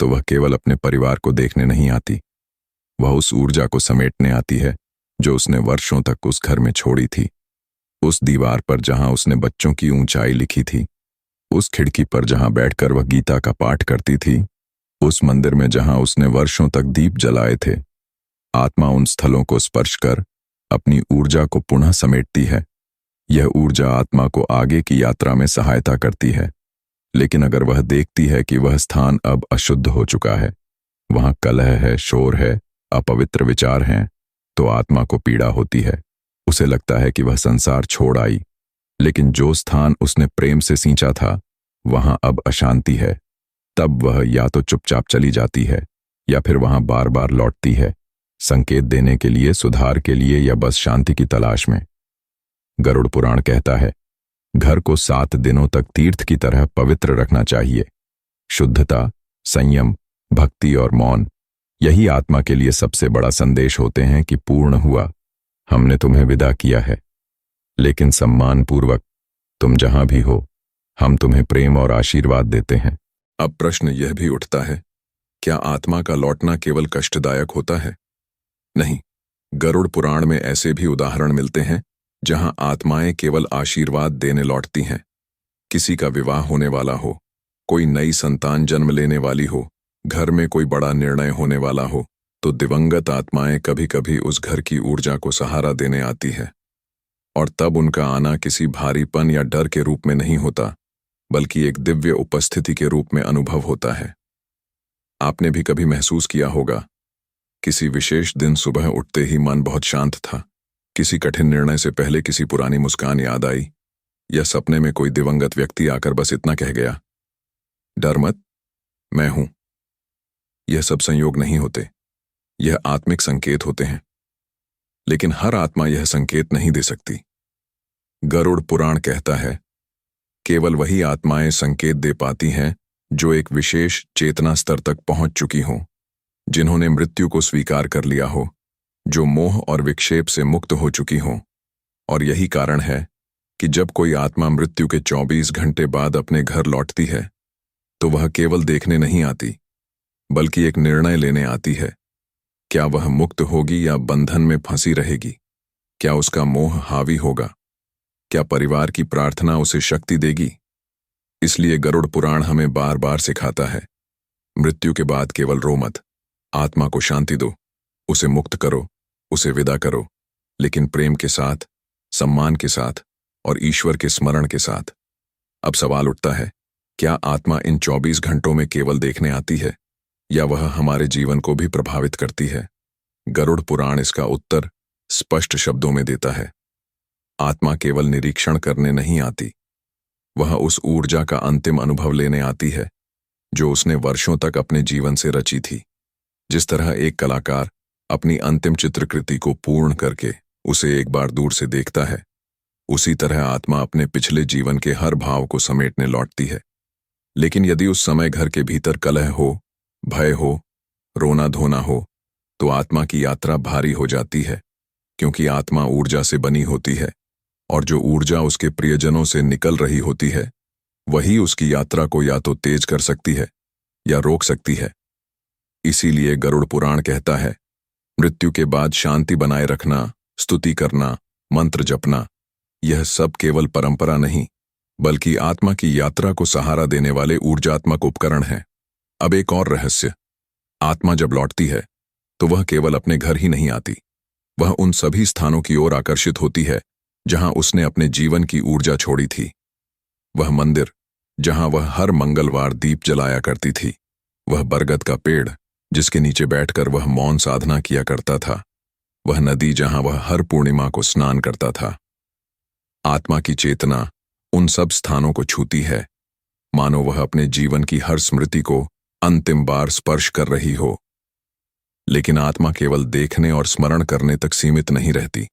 तो वह केवल अपने परिवार को देखने नहीं आती, वह उस ऊर्जा को समेटने आती है जो उसने वर्षों तक उस घर में छोड़ी थी। उस दीवार पर जहां उसने बच्चों की ऊंचाई लिखी थी, उस खिड़की पर जहां बैठकर वह गीता का पाठ करती थी, उस मंदिर में जहां उसने वर्षों तक दीप जलाए थे। आत्मा उन स्थलों को स्पर्श कर अपनी ऊर्जा को पुनः समेटती है। यह ऊर्जा आत्मा को आगे की यात्रा में सहायता करती है। लेकिन अगर वह देखती है कि वह स्थान अब अशुद्ध हो चुका है, वहां कलह है, शोर है, अपवित्र विचार हैं, तो आत्मा को पीड़ा होती है। उसे लगता है कि वह संसार छोड़ आई, लेकिन जो स्थान उसने प्रेम से सींचा था, वहां अब अशांति है। तब वह या तो चुपचाप चली जाती है या फिर वहां बार बार लौटती है, संकेत देने के लिए, सुधार के लिए, या बस शांति की तलाश में। गरुड़ पुराण कहता है, घर को 7 दिनों तक तीर्थ की तरह पवित्र रखना चाहिए। शुद्धता, संयम, भक्ति और मौन, यही आत्मा के लिए सबसे बड़ा संदेश होते हैं कि पूर्ण हुआ, हमने तुम्हें विदा किया है, लेकिन सम्मानपूर्वक तुम जहां भी हो, हम तुम्हें प्रेम और आशीर्वाद देते हैं। अब प्रश्न यह भी उठता है, क्या आत्मा का लौटना केवल कष्टदायक होता है? नहीं, गरुड़ पुराण में ऐसे भी उदाहरण मिलते हैं जहां आत्माएं केवल आशीर्वाद देने लौटती हैं। किसी का विवाह होने वाला हो, कोई नई संतान जन्म लेने वाली हो, घर में कोई बड़ा निर्णय होने वाला हो, तो दिवंगत आत्माएं कभी कभी उस घर की ऊर्जा को सहारा देने आती है। और तब उनका आना किसी भारीपन या डर के रूप में नहीं होता, बल्कि एक दिव्य उपस्थिति के रूप में अनुभव होता है। आपने भी कभी महसूस किया होगा, किसी विशेष दिन सुबह उठते ही मन बहुत शांत था, किसी कठिन निर्णय से पहले किसी पुरानी मुस्कान याद आई, या सपने में कोई दिवंगत व्यक्ति आकर बस इतना कह गया, डर मत, मैं हूं। यह सब संयोग नहीं होते, यह आत्मिक संकेत होते हैं। लेकिन हर आत्मा यह संकेत नहीं दे सकती। गरुड़ पुराण कहता है, केवल वही आत्माएं संकेत दे पाती हैं जो एक विशेष चेतना स्तर तक पहुंच चुकी हों, जिन्होंने मृत्यु को स्वीकार कर लिया हो, जो मोह और विक्षेप से मुक्त हो चुकी हों। और यही कारण है कि जब कोई आत्मा मृत्यु के 24 घंटे बाद अपने घर लौटती है, तो वह केवल देखने नहीं आती, बल्कि एक निर्णय लेने आती है। क्या वह मुक्त होगी या बंधन में फंसी रहेगी? क्या उसका मोह हावी होगा? क्या परिवार की प्रार्थना उसे शक्ति देगी? इसलिए गरुड़ पुराण हमें बार बार सिखाता है, मृत्यु के बाद केवल रो मत, आत्मा को शांति दो, उसे मुक्त करो, उसे विदा करो, लेकिन प्रेम के साथ, सम्मान के साथ और ईश्वर के स्मरण के साथ। अब सवाल उठता है, क्या आत्मा इन 24 घंटों में केवल देखने आती है, या वह हमारे जीवन को भी प्रभावित करती है? गरुड़ पुराण इसका उत्तर स्पष्ट शब्दों में देता है। आत्मा केवल निरीक्षण करने नहीं आती, वह उस ऊर्जा का अंतिम अनुभव लेने आती है जो उसने वर्षों तक अपने जीवन से रची थी। जिस तरह एक कलाकार अपनी अंतिम चित्रकृति को पूर्ण करके उसे एक बार दूर से देखता है, उसी तरह आत्मा अपने पिछले जीवन के हर भाव को समेटने लौटती है। लेकिन यदि उस समय घर के भीतर कलह हो, भय हो, रोना धोना हो, तो आत्मा की यात्रा भारी हो जाती है, क्योंकि आत्मा ऊर्जा से बनी होती है, और जो ऊर्जा उसके प्रियजनों से निकल रही होती है, वही उसकी यात्रा को या तो तेज कर सकती है या रोक सकती है। इसीलिए गरुड़ पुराण कहता है, मृत्यु के बाद शांति बनाए रखना, स्तुति करना, मंत्र जपना, यह सब केवल परंपरा नहीं, बल्कि आत्मा की यात्रा को सहारा देने वाले ऊर्जात्मक उपकरण हैं। अब एक और रहस्य, आत्मा जब लौटती है तो वह केवल अपने घर ही नहीं आती, वह उन सभी स्थानों की ओर आकर्षित होती है जहां उसने अपने जीवन की ऊर्जा छोड़ी थी। वह मंदिर जहां वह हर मंगलवार दीप जलाया करती थी, वह बरगद का पेड़ जिसके नीचे बैठकर वह मौन साधना किया करता था, वह नदी जहां वह हर पूर्णिमा को स्नान करता था। आत्मा की चेतना उन सब स्थानों को छूती है, मानो वह अपने जीवन की हर स्मृति को अंतिम बार स्पर्श कर रही हो। लेकिन आत्मा केवल देखने और स्मरण करने तक सीमित नहीं रहती।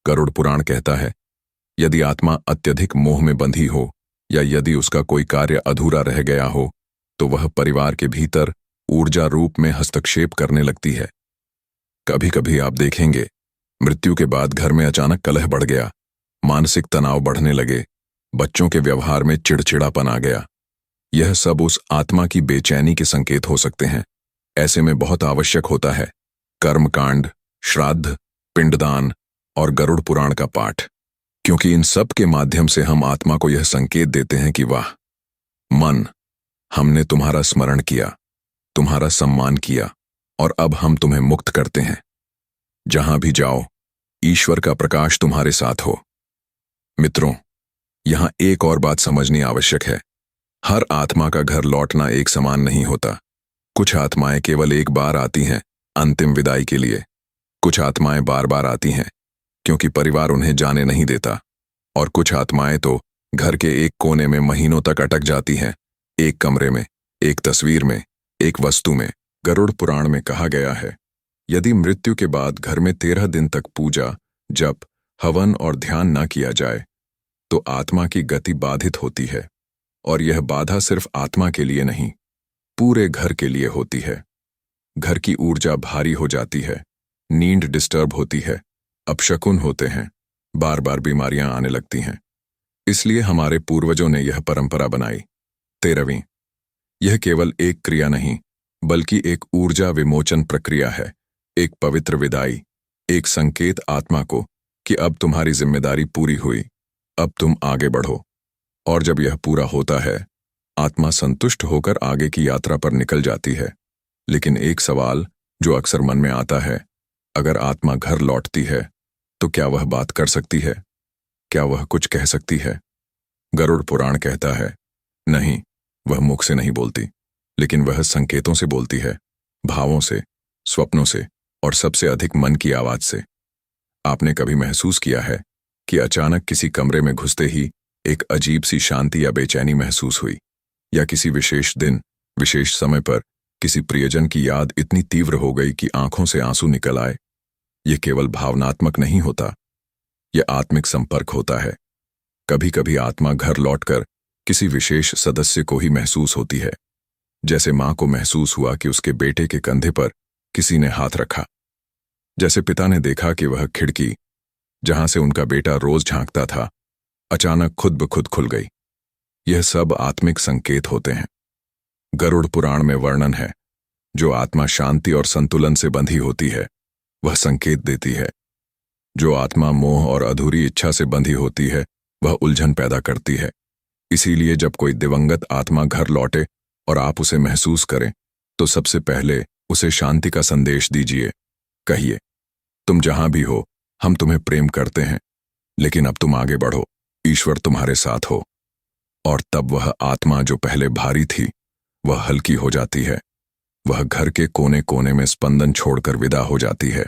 गरुड़ पुराण कहता है, यदि आत्मा अत्यधिक मोह में बंधी हो या यदि उसका कोई कार्य अधूरा रह गया हो, तो वह परिवार के भीतर ऊर्जा रूप में हस्तक्षेप करने लगती है। कभी कभी आप देखेंगे, मृत्यु के बाद घर में अचानक कलह बढ़ गया, मानसिक तनाव बढ़ने लगे, बच्चों के व्यवहार में चिड़चिड़ापन आ गया। यह सब उस आत्मा की बेचैनी के संकेत हो सकते हैं। ऐसे में बहुत आवश्यक होता है कर्मकांड, श्राद्ध, पिंडदान और गरुड़ पुराण का पाठ, क्योंकि इन सब के माध्यम से हम आत्मा को यह संकेत देते हैं कि वाह, मन, हमने तुम्हारा स्मरण किया, तुम्हारा सम्मान किया, और अब हम तुम्हें मुक्त करते हैं। जहां भी जाओ, ईश्वर का प्रकाश तुम्हारे साथ हो। मित्रों, यहां एक और बात समझनी आवश्यक है। हर आत्मा का घर लौटना एक समान नहीं होता। कुछ आत्माएं केवल एक बार आती हैं, अंतिम विदाई के लिए। कुछ आत्माएं बार बार आती हैं क्योंकि परिवार उन्हें जाने नहीं देता, और कुछ आत्माएं तो घर के एक कोने में महीनों तक अटक जाती हैं, एक कमरे में, एक तस्वीर में, एक वस्तु में। गरुड़ पुराण में कहा गया है, यदि मृत्यु के बाद घर में 13 दिन तक पूजा, जप, हवन और ध्यान न किया जाए तो आत्मा की गति बाधित होती है। और यह बाधा सिर्फ आत्मा के लिए नहीं, पूरे घर के लिए होती है। घर की ऊर्जा भारी हो जाती है, नींद डिस्टर्ब होती है, अपशकुन होते हैं, बार बार बीमारियां आने लगती हैं। इसलिए हमारे पूर्वजों ने यह परंपरा बनाई। 13वीं, यह केवल एक क्रिया नहीं, बल्कि एक ऊर्जा विमोचन प्रक्रिया है, एक पवित्र विदाई, एक संकेत आत्मा को कि अब तुम्हारी जिम्मेदारी पूरी हुई, अब तुम आगे बढ़ो। और जब यह पूरा होता है, आत्मा संतुष्ट होकर आगे की यात्रा पर निकल जाती है। लेकिन एक सवाल जो अक्सर मन में आता है, अगर आत्मा घर लौटती है तो क्या वह बात कर सकती है? क्या वह कुछ कह सकती है? गरुड़ पुराण कहता है, नहीं, वह मुख से नहीं बोलती, लेकिन वह संकेतों से बोलती है, भावों से, स्वप्नों से, और सबसे अधिक मन की आवाज से। आपने कभी महसूस किया है कि अचानक किसी कमरे में घुसते ही एक अजीब सी शांति या बेचैनी महसूस हुई, या किसी विशेष दिन, विशेष समय पर किसी प्रियजन की याद इतनी तीव्र हो गई कि आंखों से आंसू निकल आए? यह केवल भावनात्मक नहीं होता, यह आत्मिक संपर्क होता है। कभी कभी आत्मा घर लौटकर किसी विशेष सदस्य को ही महसूस होती है, जैसे मां को महसूस हुआ कि उसके बेटे के कंधे पर किसी ने हाथ रखा, जैसे पिता ने देखा कि वह खिड़की जहां से उनका बेटा रोज झांकता था, अचानक खुद ब खुद खुल गई। यह सब आत्मिक संकेत होते हैं। गरुड़ पुराण में वर्णन है, जो आत्मा शांति और संतुलन से बंधी होती है, वह संकेत देती है। जो आत्मा मोह और अधूरी इच्छा से बंधी होती है, वह उलझन पैदा करती है। इसीलिए जब कोई दिवंगत आत्मा घर लौटे और आप उसे महसूस करें, तो सबसे पहले उसे शांति का संदेश दीजिए। कहिए, तुम जहां भी हो, हम तुम्हें प्रेम करते हैं, लेकिन अब तुम आगे बढ़ो, ईश्वर तुम्हारे साथ हो। और तब वह आत्मा जो पहले भारी थी, वह हल्की हो जाती है। वह घर के कोने कोने में स्पंदन छोड़कर विदा हो जाती है।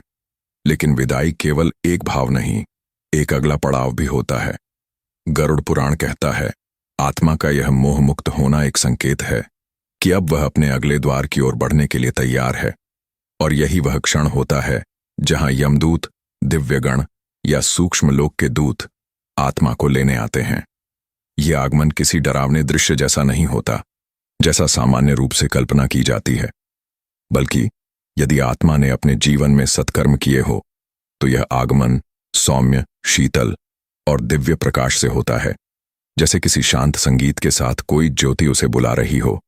लेकिन विदाई केवल एक भाव नहीं, एक अगला पड़ाव भी होता है। गरुड़ पुराण कहता है, आत्मा का यह मोह मुक्त होना एक संकेत है कि अब वह अपने अगले द्वार की ओर बढ़ने के लिए तैयार है। और यही वह क्षण होता है जहां यमदूत, दिव्यगण या सूक्ष्म लोक के दूत आत्मा को लेने आते हैं। यह आगमन किसी डरावने दृश्य जैसा नहीं होता, जैसा सामान्य रूप से कल्पना की जाती है, बल्कि यदि आत्मा ने अपने जीवन में सत्कर्म किए हो, तो यह आगमन सौम्य, शीतल और दिव्य प्रकाश से होता है, जैसे किसी शांत संगीत के साथ कोई ज्योति उसे बुला रही हो।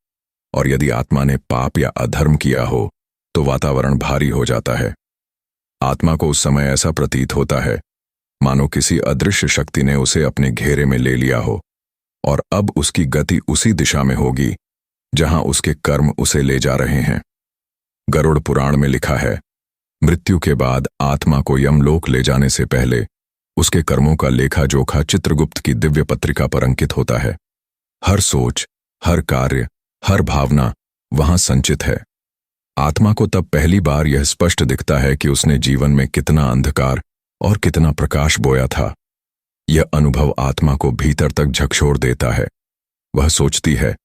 और यदि आत्मा ने पाप या अधर्म किया हो, तो वातावरण भारी हो जाता है। आत्मा को उस समय ऐसा प्रतीत होता है मानो किसी अदृश्य शक्ति ने उसे अपने घेरे में ले लिया हो, और अब उसकी गति उसी दिशा में होगी जहां उसके कर्म उसे ले जा रहे हैं। गरुड़ पुराण में लिखा है, मृत्यु के बाद आत्मा को यमलोक ले जाने से पहले उसके कर्मों का लेखा जोखा चित्रगुप्त की दिव्य पत्रिका पर अंकित होता है। हर सोच, हर कार्य, हर भावना वहां संचित है। आत्मा को तब पहली बार यह स्पष्ट दिखता है कि उसने जीवन में कितना अंधकार और कितना प्रकाश बोया था। यह अनुभव आत्मा को भीतर तक झकझोर देता है। वह सोचती है,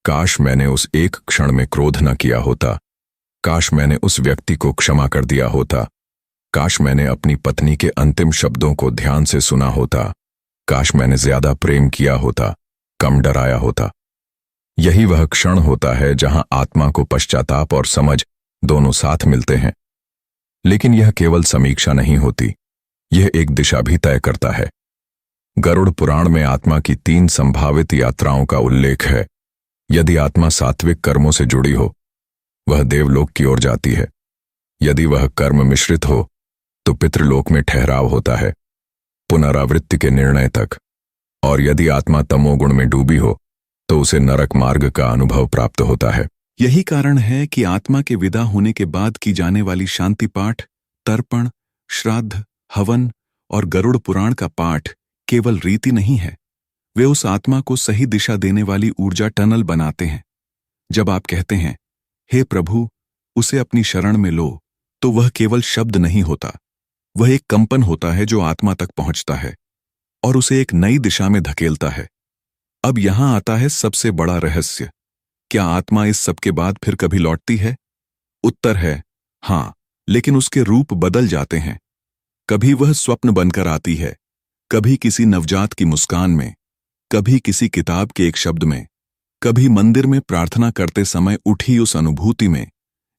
काश मैंने उस एक क्षण में क्रोध न किया होता, काश मैंने उस व्यक्ति को क्षमा कर दिया होता, काश मैंने अपनी पत्नी के अंतिम शब्दों को ध्यान से सुना होता, काश मैंने ज्यादा प्रेम किया होता, कम डराया होता। यही वह क्षण होता है जहां आत्मा को पश्चाताप और समझ दोनों साथ मिलते हैं। लेकिन यह केवल समीक्षा नहीं होती, यह एक दिशा भी तय करता है। गरुड़ पुराण में आत्मा की 3 संभावित यात्राओं का उल्लेख है। यदि आत्मा सात्विक कर्मों से जुड़ी हो, वह देवलोक की ओर जाती है। यदि वह कर्म मिश्रित हो, तो पितृलोक में ठहराव होता है, पुनरावृत्ति के निर्णय तक। और यदि आत्मा तमोगुण में डूबी हो, तो उसे नरक मार्ग का अनुभव प्राप्त होता है। यही कारण है कि आत्मा के विदा होने के बाद की जाने वाली शांति पाठ, तर्पण, श्राद्ध, हवन और गरुड़ पुराण का पाठ केवल रीति नहीं है, वे उस आत्मा को सही दिशा देने वाली ऊर्जा टनल बनाते हैं। जब आप कहते हैं, हे प्रभु, उसे अपनी शरण में लो, तो वह केवल शब्द नहीं होता, वह एक कंपन होता है जो आत्मा तक पहुंचता है और उसे एक नई दिशा में धकेलता है। अब यहां आता है सबसे बड़ा रहस्य। क्या आत्मा इस सब के बाद फिर कभी लौटती है? उत्तर है हां, लेकिन उसके रूप बदल जाते हैं। कभी वह स्वप्न बनकर आती है, कभी किसी नवजात की मुस्कान में, कभी किसी किताब के एक शब्द में, कभी मंदिर में प्रार्थना करते समय उठी उस अनुभूति में,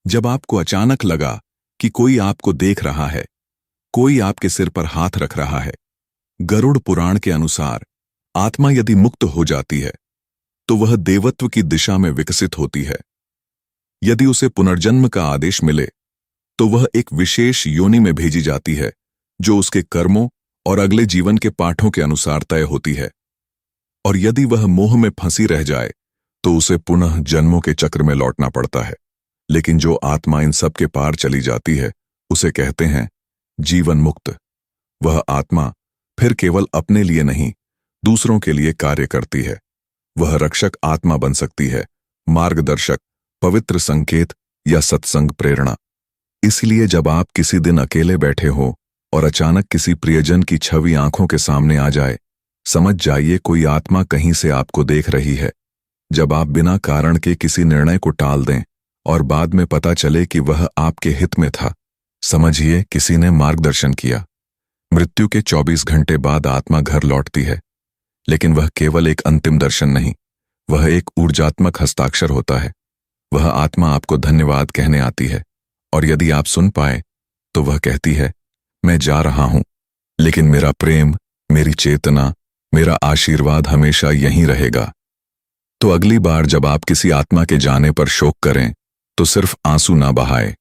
जब आपको अचानक लगा कि कोई आपको देख रहा है, कोई आपके सिर पर हाथ रख रहा है। गरुड़ पुराण के अनुसार आत्मा यदि मुक्त हो जाती है तो वह देवत्व की दिशा में विकसित होती है। यदि उसे पुनर्जन्म का आदेश मिले तो वह एक विशेष योनि में भेजी जाती है जो उसके कर्मों और अगले जीवन के पाठों के अनुसार तय होती है। और यदि वह मोह में फंसी रह जाए तो उसे पुनः जन्मों के चक्र में लौटना पड़ता है। लेकिन जो आत्मा इन सब के पार चली जाती है उसे कहते हैं जीवन मुक्त। वह आत्मा फिर केवल अपने लिए नहीं, दूसरों के लिए कार्य करती है। वह रक्षक आत्मा बन सकती है, मार्गदर्शक, पवित्र संकेत या सत्संग प्रेरणा। इसलिए जब आप किसी दिन अकेले बैठे हो और अचानक किसी प्रियजन की छवि आंखों के सामने आ जाए, समझ जाइए कोई आत्मा कहीं से आपको देख रही है। जब आप बिना कारण के किसी निर्णय को टाल दें और बाद में पता चले कि वह आपके हित में था, समझिए किसी ने मार्गदर्शन किया। मृत्यु के 24 घंटे बाद आत्मा घर लौटती है, लेकिन वह केवल एक अंतिम दर्शन नहीं, वह एक ऊर्जात्मक हस्ताक्षर होता है। वह आत्मा आपको धन्यवाद कहने आती है और यदि आप सुन पाए तो वह कहती है, मैं जा रहा हूं, लेकिन मेरा प्रेम, मेरी चेतना, मेरा आशीर्वाद हमेशा यहीं रहेगा। तो अगली बार जब आप किसी आत्मा के जाने पर शोक करें तो सिर्फ आंसू ना बहाएं,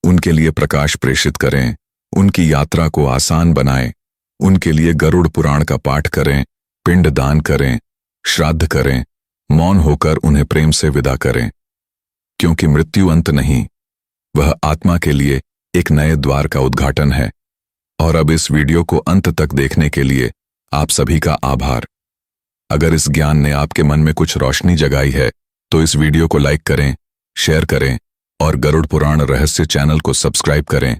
उनके लिए प्रकाश प्रेषित करें, उनकी यात्रा को आसान बनाएं, उनके लिए गरुड़ पुराण का पाठ करें, पिंड दान करें, श्राद्ध करें, मौन होकर उन्हें प्रेम से विदा करें। क्योंकि मृत्यु अंत नहीं, वह आत्मा के लिए एक नए द्वार का उद्घाटन है। और अब इस वीडियो को अंत तक देखने के लिए आप सभी का आभार। अगर इस ज्ञान ने आपके मन में कुछ रोशनी जगाई है तो इस वीडियो को लाइक करें, शेयर करें और गरुड़ पुराण रहस्य चैनल को सब्सक्राइब करें,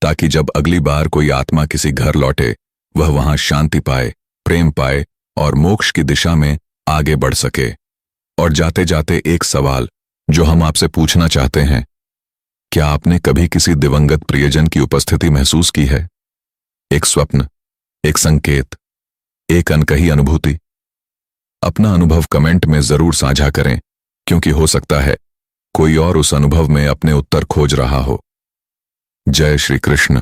ताकि जब अगली बार कोई आत्मा किसी घर लौटे वह वहां शांति पाए, प्रेम पाए और मोक्ष की दिशा में आगे बढ़ सके। और जाते जाते एक सवाल जो हम आपसे पूछना चाहते हैं, क्या आपने कभी किसी दिवंगत प्रियजन की उपस्थिति महसूस की है? एक स्वप्न, एक संकेत, एक अनकही अनुभूति? अपना अनुभव कमेंट में जरूर साझा करें, क्योंकि हो सकता है कोई और उस अनुभव में अपने उत्तर खोज रहा हो। जय श्री कृष्ण।